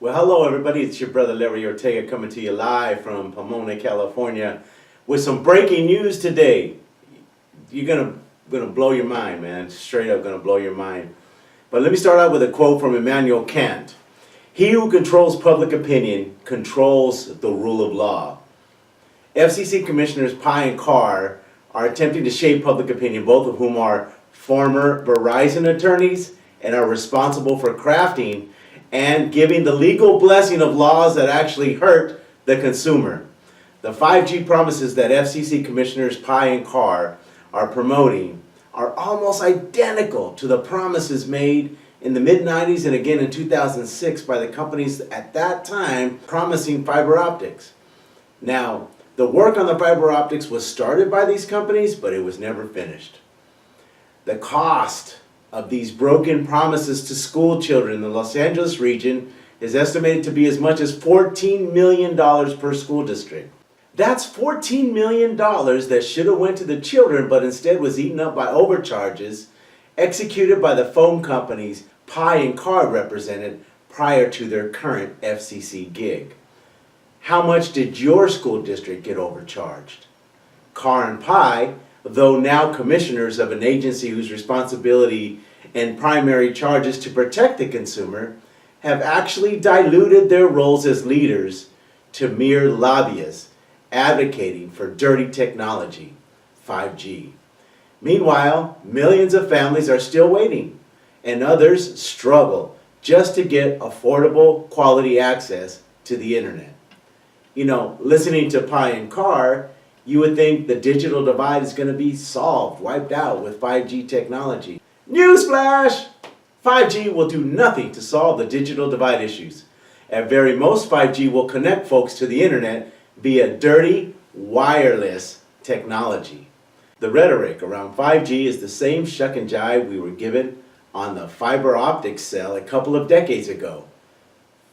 Well, hello everybody. It's your brother Larry Ortega coming to you live from Pomona, California, with some breaking news today. You're gonna blow your mind, man. Straight up gonna blow your mind. But let me start out with a quote from Immanuel Kant. He who controls public opinion controls the rule of law. FCC Commissioners Pai and Carr are attempting to shape public opinion, both of whom are former Verizon attorneys and are responsible for crafting and giving the legal blessing of laws that actually hurt the consumer. The 5G promises that FCC Commissioners Pai and Carr are promoting are almost identical to the promises made in the mid-90s and again in 2006 by the companies at that time promising fiber optics. Now, the work on the fiber optics was started by these companies, but it was never finished. The cost of these broken promises to school children in the Los Angeles region is estimated to be as much as $14 million per school district. That's $14 million that should have went to the children, but instead was eaten up by overcharges executed by the phone companies Pai and Carr represented prior to their current FCC gig. How much did your school district get overcharged? Carr and Pai, though now commissioners of an agency whose responsibility and primary charge is to protect the consumer, have actually diluted their roles as leaders to mere lobbyists advocating for dirty technology, 5G. Meanwhile, millions of families are still waiting, and others struggle just to get affordable, quality access to the internet. You know, listening to Pai and Carr, you would think the digital divide is going to be solved, wiped out with 5G technology. Newsflash! 5G will do nothing to solve the digital divide issues. At very most, 5G will connect folks to the internet via dirty, wireless technology. The rhetoric around 5G is the same shuck and jive we were given on the fiber optic cell a couple of decades ago.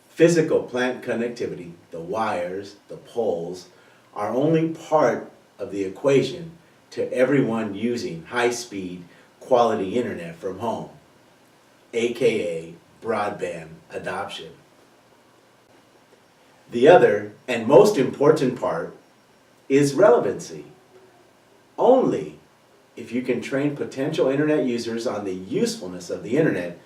Physical plant connectivity, the wires, the poles, are only part of the equation to everyone using high-speed, quality internet from home, aka broadband adoption. The other and most important part is relevancy. Only if you can train potential internet users on the usefulness of the internet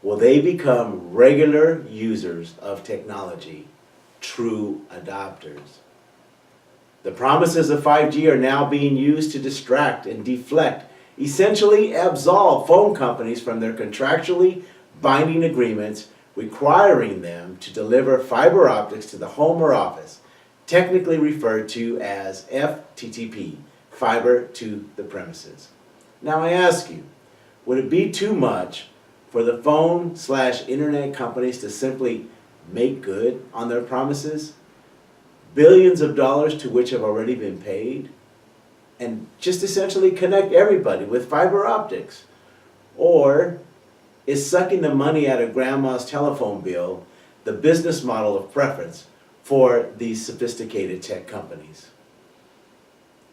will they become regular users of technology, true adopters. The promises of 5G are now being used to distract and deflect, essentially absolve phone companies from their contractually binding agreements requiring them to deliver fiber optics to the home or office, technically referred to as FTTP, fiber to the premises. Now I ask you, would it be too much for the phone/internet companies to simply make good on their promises? Billions of dollars to which have already been paid, and just essentially connect everybody with fiber optics? Or is sucking the money out of grandma's telephone bill the business model of preference for these sophisticated tech companies?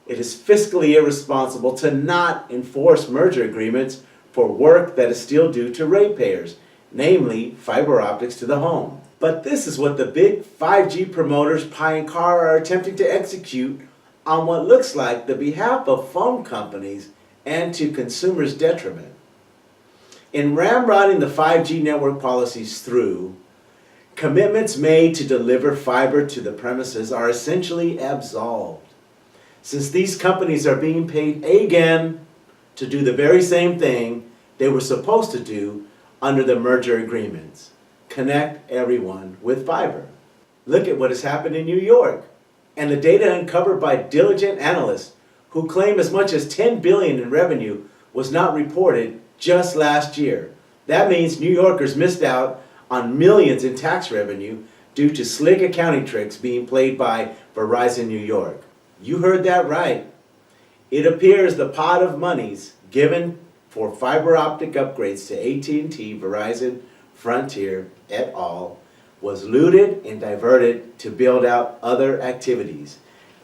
It is fiscally irresponsible to not enforce merger agreements for work that is still due to ratepayers, namely fiber optics to the home. But this is what the big 5G promoters Pai and Carr are attempting to execute on what looks like the behalf of phone companies and to consumers' detriment. In ramrodding the 5G network policies through, commitments made to deliver fiber to the premises are essentially absolved, since these companies are being paid again to do the very same thing they were supposed to do under the merger agreements: connect everyone with fiber. Look at what has happened in New York, and the data uncovered by diligent analysts who claim as much as $10 billion in revenue was not reported just last year. That means New Yorkers missed out on millions in tax revenue due to slick accounting tricks being played by Verizon New York. You heard that right. It appears the pot of monies given for fiber optic upgrades to AT&T, Verizon, Frontier, et al. Was looted and diverted to build out other activities.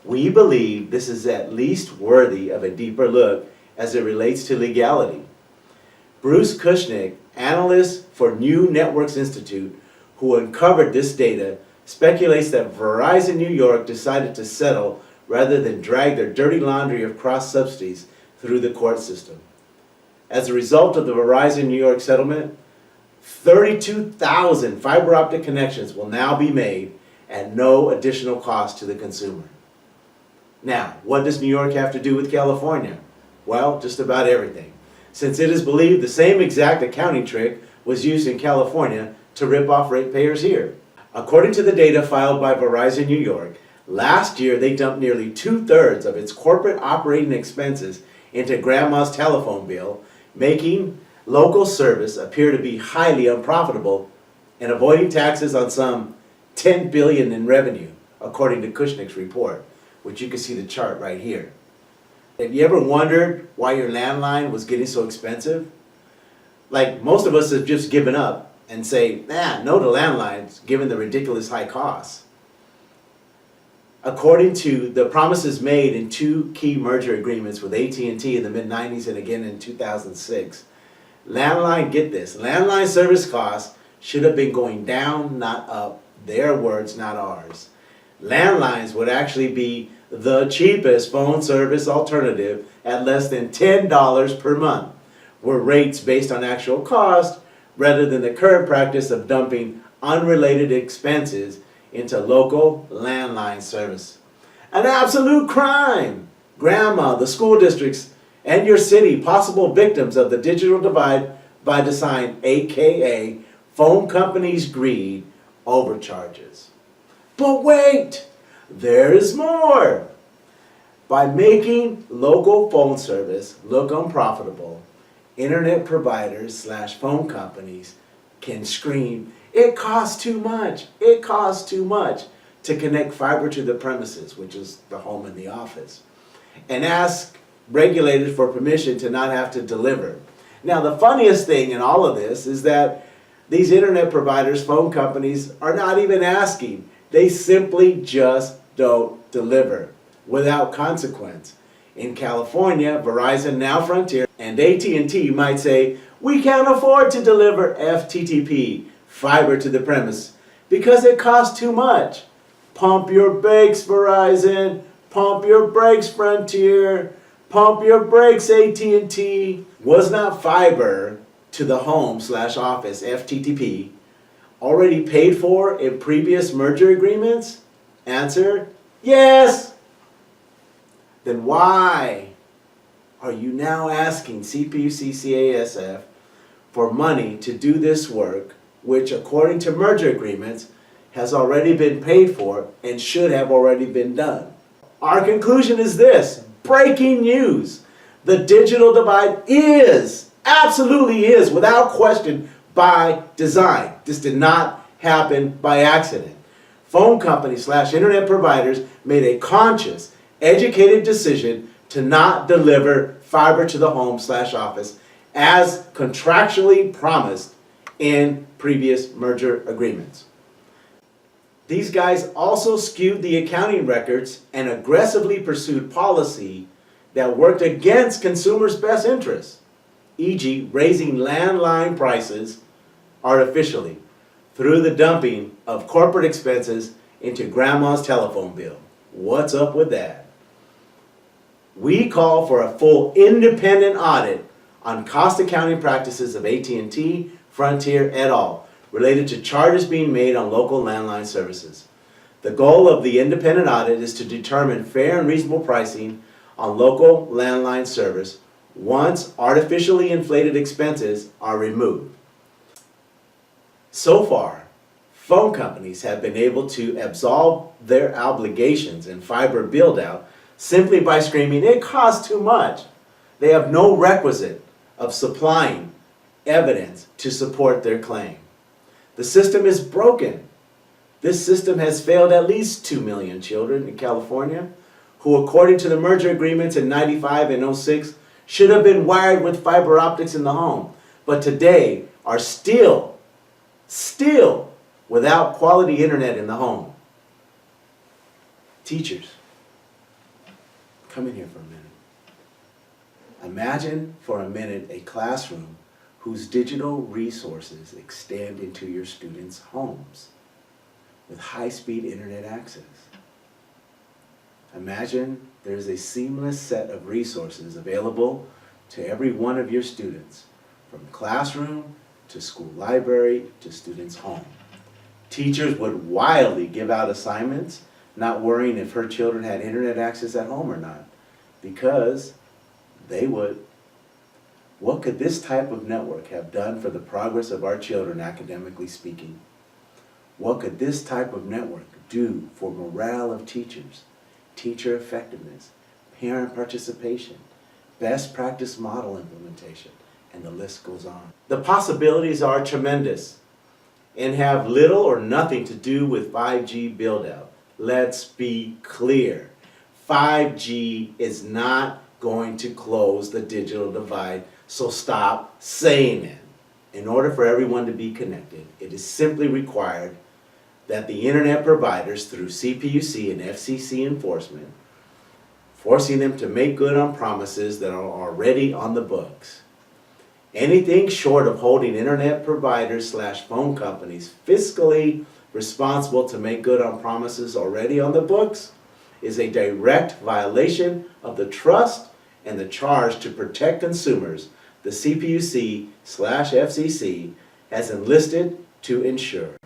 We believe this is at least worthy of a deeper look as it relates to legality. Bruce Kushnick, analyst for New Networks Institute, who uncovered this data, speculates that Verizon New York decided to settle rather than drag their dirty laundry of cross subsidies through the court system. As a result of the Verizon New York settlement, 32,000 fiber optic connections will now be made at no additional cost to the consumer. Now, what does New York have to do with California? Well, just about everything, since it is believed the same exact accounting trick was used in California to rip off ratepayers here. According to the data filed by Verizon New York, last year they dumped nearly 2/3 of its corporate operating expenses into grandma's telephone bill, making local service appear to be highly unprofitable and avoiding taxes on some $10 billion in revenue, according to Kushnick's report, which you can see the chart right here. Have you ever wondered why your landline was getting so expensive? Like, most of us have just given up and say, no to landlines given the ridiculous high costs. According to the promises made in two key merger agreements with AT&T in the mid-90s and again in 2006, get this, landline service costs should have been going down, not up. Their words, not ours. Landlines would actually be the cheapest phone service alternative at less than $10 per month, were rates based on actual cost rather than the current practice of dumping unrelated expenses into local landline service. An absolute crime! Grandma, the school districts, and your city, possible victims of the digital divide by design, aka phone companies' greed, overcharges. But wait, there is more. By making local phone service look unprofitable, internet providers / phone companies can scream, it costs too much to connect fiber to the premises, which is the home and the office, and ask regulators for permission to not have to deliver. Now, the funniest thing in all of this is that these internet providers, phone companies, are not even asking. They simply just don't deliver without consequence. In California, Verizon, now Frontier, and AT&T might say, we can't afford to deliver FTTP, fiber to the premise, because it costs too much. Pump your brakes, Verizon. Pump your brakes, Frontier. Pump your brakes, AT&T. Was not fiber to the home / office, FTTP, already paid for in previous merger agreements? Answer, yes. Then why are you now asking CPUC-CASF for money to do this work, which according to merger agreements has already been paid for and should have already been done? Our conclusion is this, breaking news. The digital divide absolutely is, without question, by design. This did not happen by accident. Phone companies / internet providers made a conscious, educated decision to not deliver fiber to the home / office as contractually promised in previous merger agreements. These guys also skewed the accounting records and aggressively pursued policy that worked against consumers' best interests, e.g. raising landline prices artificially through the dumping of corporate expenses into grandma's telephone bill. What's up with that? We call for a full independent audit on cost accounting practices of AT&T, Frontier, et al., related to charges being made on local landline services. The goal of the independent audit is to determine fair and reasonable pricing on local landline service once artificially inflated expenses are removed. So far, phone companies have been able to absolve their obligations in fiber build-out simply by screaming, it costs too much. They have no requisite of supplying evidence to support their claim. The system is broken. This system has failed at least 2 million children in California, who according to the merger agreements in 95 and 06 should have been wired with fiber optics in the home, but today are still without quality internet in the home. Teachers, come in here for a minute. Imagine for a minute a classroom whose digital resources extend into your students' homes with high-speed internet access. Imagine there's a seamless set of resources available to every one of your students, from classroom to school library to students' home. Teachers would wildly give out assignments, not worrying if her children had internet access at home or not, because they would. What could this type of network have done for the progress of our children, academically speaking? What could this type of network do for morale of teachers, teacher effectiveness, parent participation, best practice model implementation, and the list goes on. The possibilities are tremendous and have little or nothing to do with 5G build-out. Let's be clear. 5G is not going to close the digital divide, so stop saying it. In order for everyone to be connected, it is simply required that the internet providers, through CPUC and FCC enforcement, forcing them to make good on promises that are already on the books. Anything short of holding internet providers / phone companies fiscally responsible to make good on promises already on the books is a direct violation of the trust and the charge to protect consumers the CPUC / FCC has enlisted to ensure.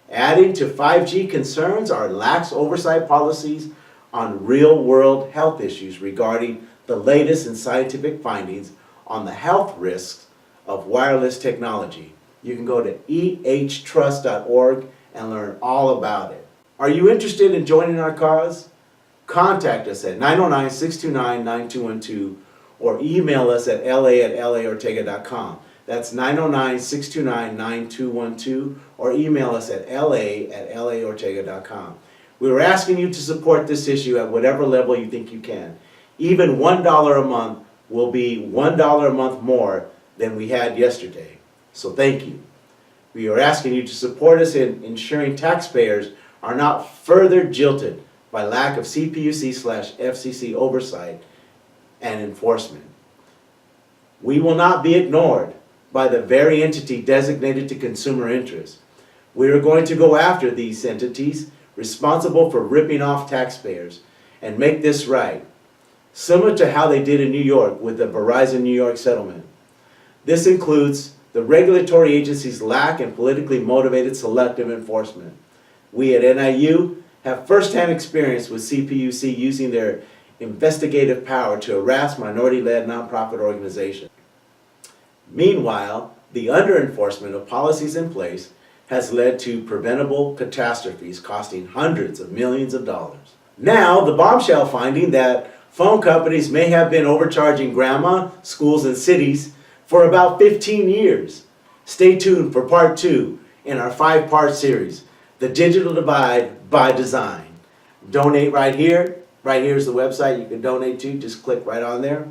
Adding to 5G concerns are lax oversight policies on real-world health issues regarding the latest in scientific findings on the health risks of wireless technology. You can go to ehtrust.org and learn all about it. Are you interested in joining our cause? Contact us at 909-629-9212 or email us at la@laortega.com. That's 909-629-9212 or email us at la@laortega.com. We are asking you to support this issue at whatever level you think you can. Even $1 a month will be $1 a month more than we had yesterday. So thank you. We are asking you to support us in ensuring taxpayers are not further jilted by lack of CPUC / FCC oversight and enforcement. We will not be ignored by the very entity designated to consumer interest. We are going to go after these entities responsible for ripping off taxpayers and make this right, similar to how they did in New York with the Verizon New York settlement. This includes the regulatory agency's lack and politically motivated selective enforcement. We at NIU have firsthand experience with CPUC using their investigative power to harass minority-led nonprofit organizations. Meanwhile, the under-enforcement of policies in place has led to preventable catastrophes costing hundreds of millions of dollars. Now, the bombshell finding that phone companies may have been overcharging grandma, schools, and cities for about 15 years. Stay tuned for part 2 in our 5-part series, The Digital Divide by Design. Donate right here. Right here is the website you can donate to. Just click right on there.